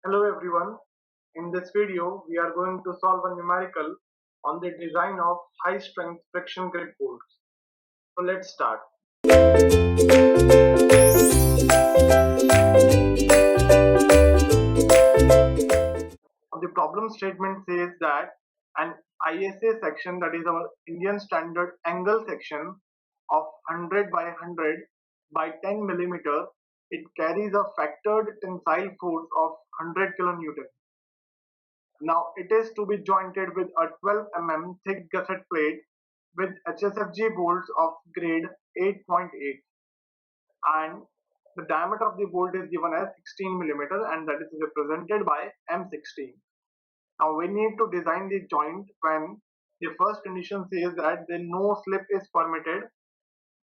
Hello everyone. In this video, we are going to solve a numerical on the design of high strength friction grip bolts. So let's start. The problem statement says that an ISA section, that is our Indian standard angle section of 100 by 100 by 10 millimeter, it carries a factored tensile force of 100 kilonewton. Now it is to be jointed with a 12 thick gusset plate with HSFG bolts of grade 8.8, and the diameter of the bolt is given as 16 millimeter, and that is represented by M16. Now we need to design the joint when the first condition says that the no slip is permitted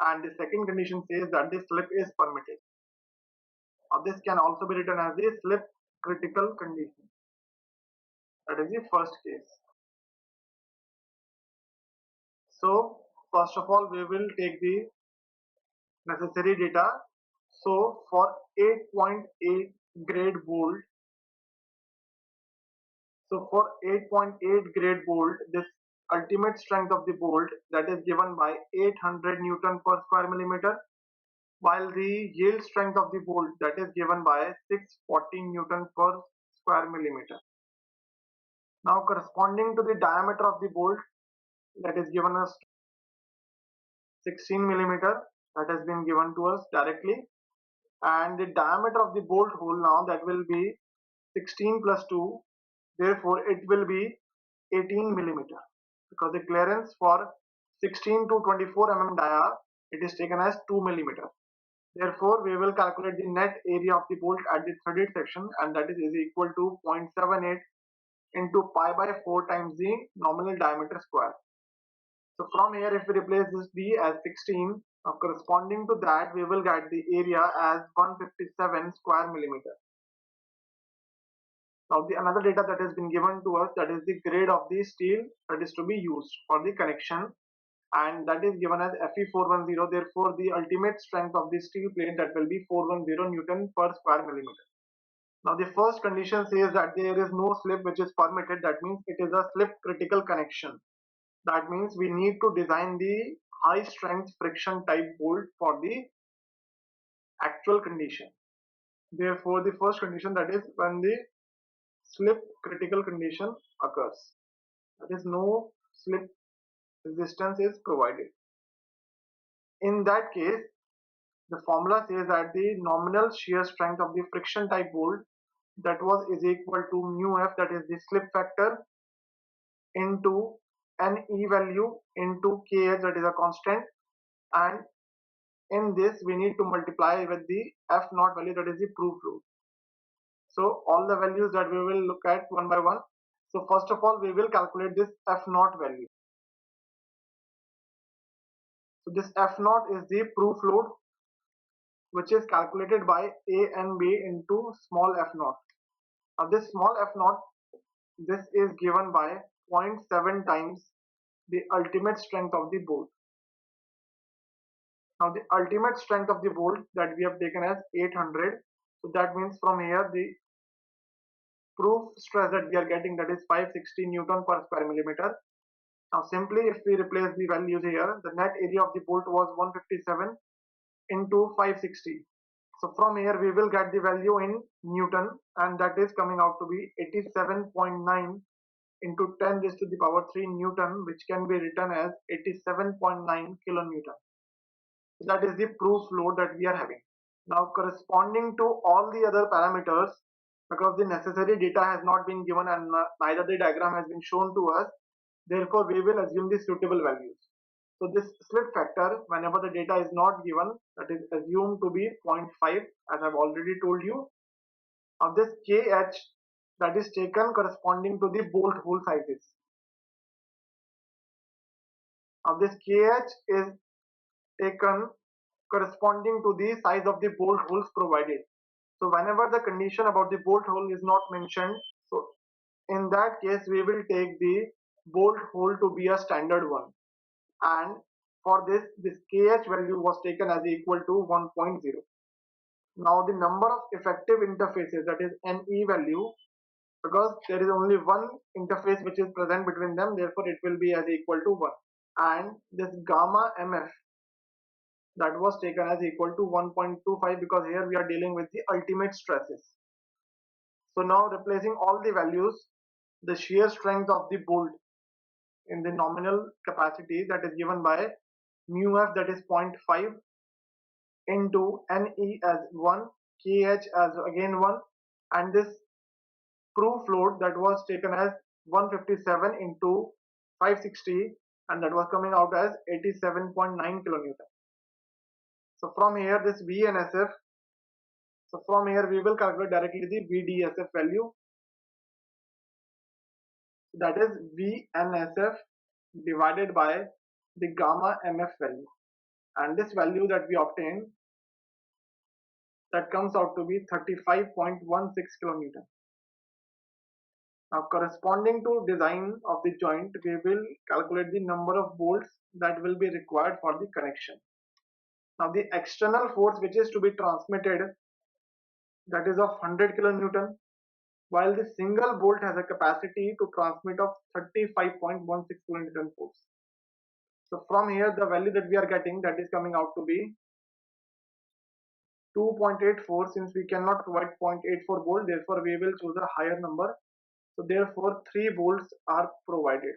and the second condition says that the slip is permitted. Now this can also be written as the slip critical condition. That is the first case. So first of all, we will take the necessary data. So for 8.8 grade bolt, this ultimate strength of the bolt, that is given by 800 Newton per square millimeter, while the yield strength of the bolt, that is given by 640 Newton per square millimeter. Now corresponding to the diameter of the bolt, that is given as 16 millimeter, that has been given to us directly, and the diameter of the bolt hole now, that will be 16 plus 2, therefore it will be 18 millimeter, because the clearance for 16 to 24 dia, it is taken as 2 millimeter. Therefore we will calculate the net area of the bolt at the threaded section, and that is equal to 0.78 into pi by 4 times the nominal diameter square. So from here, if we replace this d as 16, corresponding to that, we will get the area as 157 square millimeter. Now the another data that has been given to us, that is the grade of the steel that is to be used for the connection, and that is given as Fe410. Therefore the ultimate strength of the steel plate, that will be 410 Newton per square millimeter. Now the first condition says that there is no slip which is permitted. That means it is a slip critical connection. That means we need to design the high strength friction type bolt for the actual condition. Therefore the first condition, that is when the slip critical condition occurs, that is no slip resistance is provided. In that case, the formula says that the nominal shear strength of the friction type bolt, that was is equal to mu f, that is the slip factor, into Ne value into Kh, that is a constant, and in this we need to multiply with the F naught value, that is the proof load. So all the values that we will look at one by one. So first of all, we will calculate this F naught value. So this F naught is the proof load, which is calculated by A and B into small f naught. Now this small f naught, this is given by 0.7 times the ultimate strength of the bolt. Now the ultimate strength of the bolt that we have taken as 800. So that means from here the proof stress that we are getting, that is 560 Newton per square millimeter. Now simply if we replace the values here, the net area of the bolt was 157 into 560. So from here we will get the value in Newton, and that is coming out to be 87.9 into 10 raised to the power 3 Newton, which can be written as 87.9 kilonewton. So that is the proof load that we are having. Now corresponding to all the other parameters, because the necessary data has not been given and neither the diagram has been shown to us, therefore we will assume the suitable values. So this slip factor, whenever the data is not given, that is assumed to be 0.5, as I've already told you. Now this Kh, that is taken corresponding to the bolt hole sizes. Now this Kh is taken corresponding to the size of the bolt holes provided. So whenever the condition about the bolt hole is not mentioned, so in that case we will take the bolt hole to be a standard one, and for this Kh value was taken as equal to 1.0. Now the number of effective interfaces, that is NE value, because there is only one interface which is present between them, therefore it will be as equal to 1. And this gamma MF, that was taken as equal to 1.25, because here we are dealing with the ultimate stresses. So now replacing all the values, the shear strength of the bolt in the nominal capacity, that is given by mu f, that is 0.5, into Ne as 1, Kh as again 1, and this proof load that was taken as 157 into 560, and that was coming out as 87.9 kilonewton. So from here this VNSF, so from here we will calculate directly the VDSF value, that is VNSF divided by the gamma MF value, and this value that we obtained, that comes out to be 35.16 kilonewton. Now corresponding to design of the joint, we will calculate the number of bolts that will be required for the connection. Now the external force which is to be transmitted, that is of 100 kilonewton, while the single bolt has a capacity to transmit of 35.16 kilonewton force. So from here the value that we are getting, that is coming out to be 2.84. Since we cannot provide 0.84 bolt, therefore we will choose a higher number. So therefore 3 bolts are provided.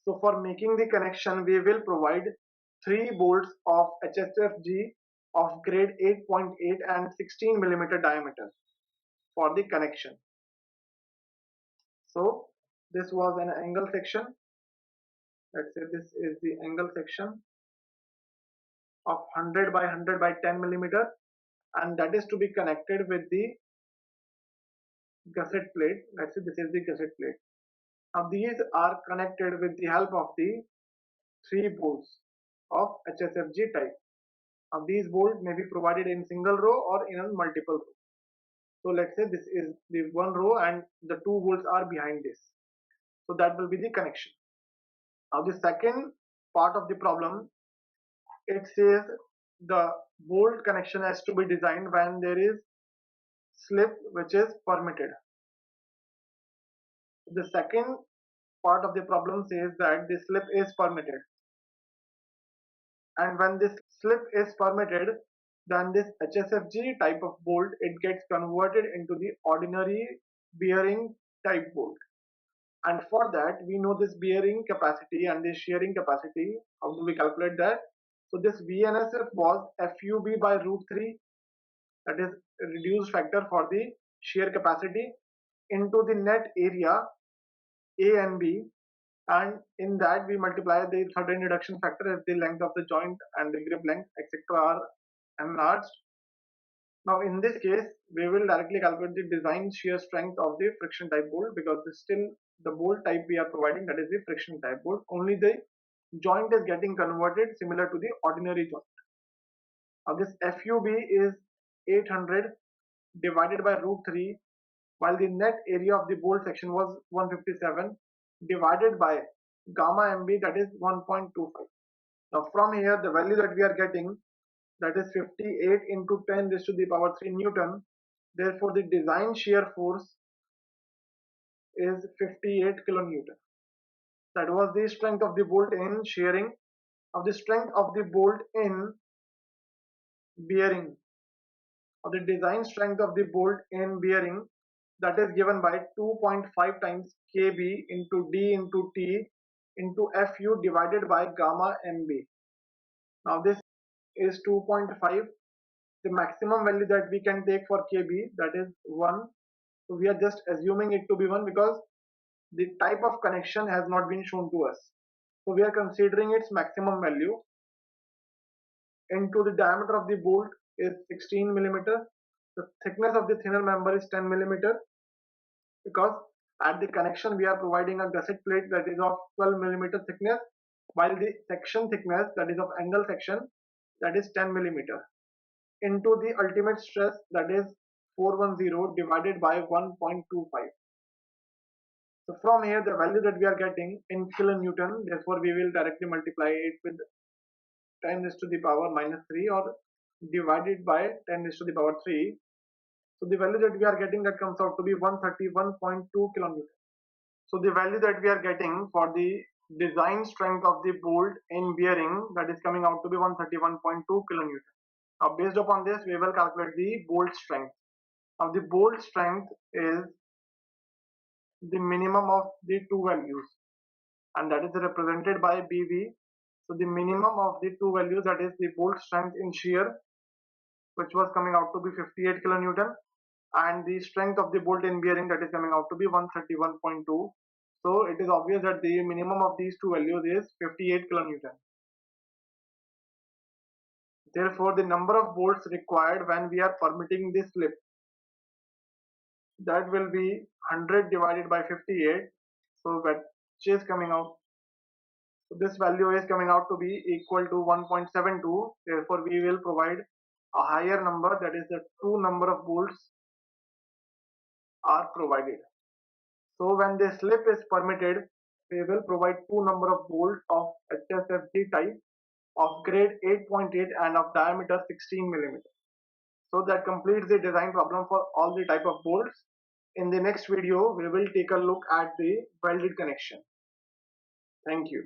So for making the connection, we will provide 3 bolts of HSFG of grade 8.8 and 16 millimeter diameter for the connection. So this was an angle section. Let's say this is the angle section of 100 by 100 by 10 millimeter, and that is to be connected with the gusset plate. Let's say this is the gusset plate. Now these are connected with the help of the 3 bolts of HSFG type. Now these bolts may be provided in single row or in a multiple row. So let's say this is the one row and the 2 bolts are behind this. So that will be the connection. Now the second part of the problem, it says the bolt connection has to be designed when there is slip which is permitted. The second part of the problem says that the slip is permitted, and when this slip is permitted, then this HSFG type of bolt, it gets converted into the ordinary bearing type bolt. And for that we know this bearing capacity and this shearing capacity. How do we calculate that? So this VNSF was FUB by root 3, that is reduced factor for the shear capacity, into the net area A and B, and in that we multiply the third reduction factor if the length of the joint and the grip length etc are enlarged. Now in this case we will directly calculate the design shear strength of the friction type bolt, because still the bolt type we are providing, that is the friction type bolt, only the joint is getting converted similar to the ordinary joint. Now this FUB is 800 divided by root 3, while the net area of the bolt section was 157 divided by gamma MB, that is 1.25. Now from here the value that we are getting, that is 58 into 10 raised to the power 3 Newton. Therefore the design shear force is 58 kilonewton. That was the strength of the bolt in shearing. Of the strength of the bolt in bearing, of the design strength of the bolt in bearing, that is given by 2.5 times kb into d into t into fu divided by gamma mb. Now this is 2.5. The maximum value that we can take for kb, that is 1. So we are just assuming it to be 1 because the type of connection has not been shown to us. So we are considering its maximum value. Into the diameter of the bolt is 16 millimeter. The thickness of the thinner member is 10 millimeter, because at the connection we are providing a gusset plate that is of 12 millimeter thickness, while the section thickness, that is of angle section, that is 10 millimeter, into the ultimate stress, that is 410 divided by 1.25. So from here the value that we are getting in kilonewton, therefore we will directly multiply it with 10 raised to the power minus 3 or divided by 10 raised to the power 3. So the value that we are getting, that comes out to be 131.2 kilonewton. So the value that we are getting for the design strength of the bolt in bearing, that is coming out to be 131.2 kilonewton. Now based upon this, we will calculate the bolt strength. Now the bolt strength is the minimum of the two values, and that is represented by BV. So the minimum of the two values, that is the bolt strength in shear, which was coming out to be 58 kilonewton, and the strength of the bolt in bearing, that is coming out to be 131.2. So it is obvious that the minimum of these two values is 58 kilonewton. Therefore, the number of bolts required when we are permitting this slip, that will be 100 divided by 58. So which is coming out, so this value is coming out to be equal to 1.72. Therefore, we will provide a higher number, that is the true number of bolts are provided. So when the slip is permitted, we will provide two number of bolts of HSFG type of grade 8.8 and of diameter 16 millimeter. So that completes the design problem for all the type of bolts. In the next video, we will take a look at the welded connection. Thank you.